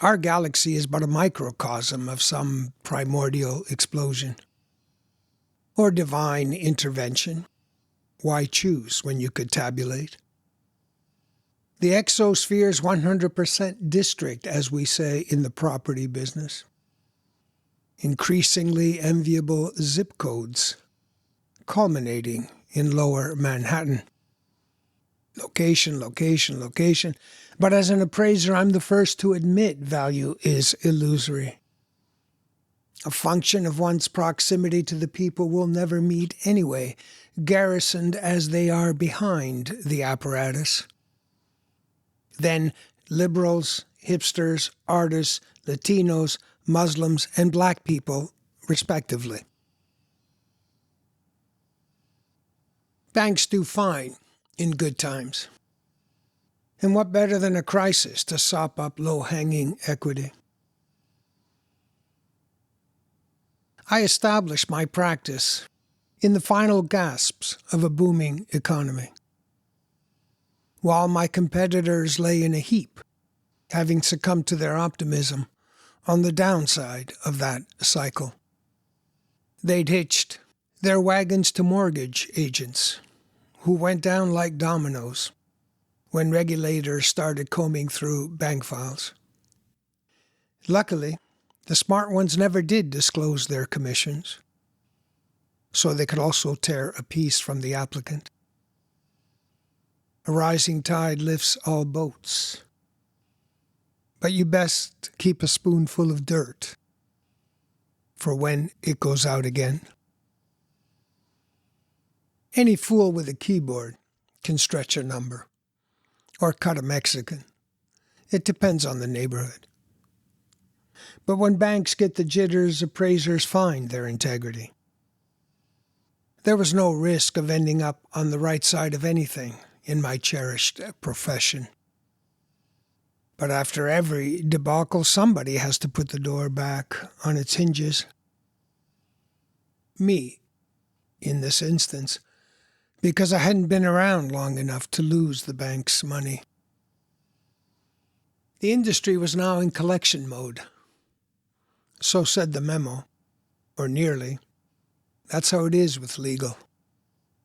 Our galaxy is but a microcosm of some primordial explosion or divine intervention. Why choose when you could tabulate? The exosphere's 100% district, as we say in the property business. Increasingly enviable zip codes, culminating in lower Manhattan. Location, location, location. But as an appraiser, I'm the first to admit value is illusory. A function of one's proximity to the people we'll never meet anyway, garrisoned as they are behind the apparatus. Then liberals, hipsters, artists, Latinos, Muslims, and black people, respectively. Banks do fine in good times. And what better than a crisis to sop up low-hanging equity? I established my practice in the final gasps of a booming economy, while my competitors lay in a heap, having succumbed to their optimism on the downside of that cycle. They'd hitched their wagons to mortgage agents, who went down like dominoes when regulators started combing through bank files. Luckily, the smart ones never did disclose their commissions, so they could also tear a piece from the applicant. A rising tide lifts all boats, but you best keep a spoonful of dirt for when it goes out again. Any fool with a keyboard can stretch a number or cut a Mexican. It depends on the neighborhood. But when banks get the jitters, appraisers find their integrity. There was no risk of ending up on the right side of anything in my cherished profession. But after every debacle, somebody has to put the door back on its hinges. Me, in this instance, because I hadn't been around long enough to lose the bank's money. The industry was now in collection mode. So said the memo, or nearly. That's how it is with legal.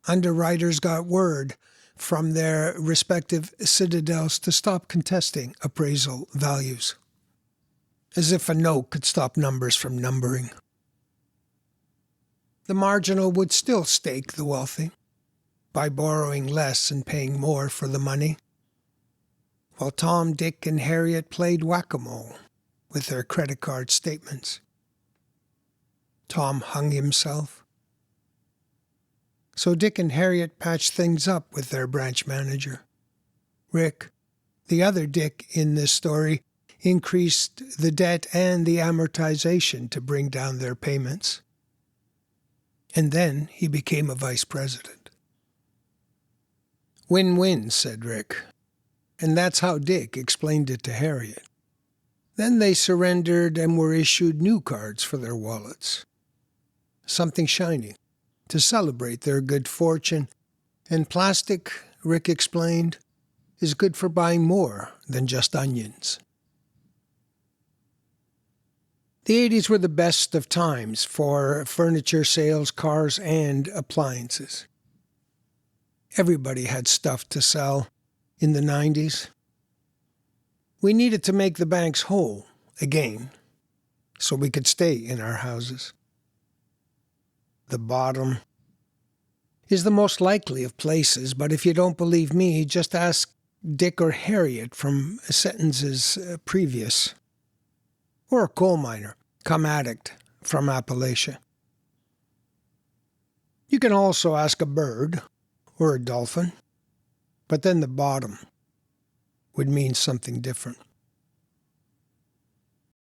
Underwriters got word from their respective citadels to stop contesting appraisal values, as if a note could stop numbers from numbering. The marginal would still stake the wealthy by borrowing less and paying more for the money, while Tom, Dick, and Harriet played whack-a-mole with their credit card statements. Tom hung himself. So Dick and Harriet patched things up with their branch manager. Rick, the other Dick in this story, increased the debt and the amortization to bring down their payments. And then he became a vice president. Win-win, said Rick. And that's how Dick explained it to Harriet. Then they surrendered and were issued new cards for their wallets. Something shiny to celebrate their good fortune. And plastic, Rick explained, is good for buying more than just onions. The 80s were the best of times for furniture sales, cars, and appliances. Everybody had stuff to sell in the 90s. We needed to make the banks whole again so we could stay in our houses. The bottom is the most likely of places, but if you don't believe me, just ask Dick or Harriet from sentences previous, or a coal miner, cum addict from Appalachia. You can also ask a bird or a dolphin, but then the bottom would mean something different.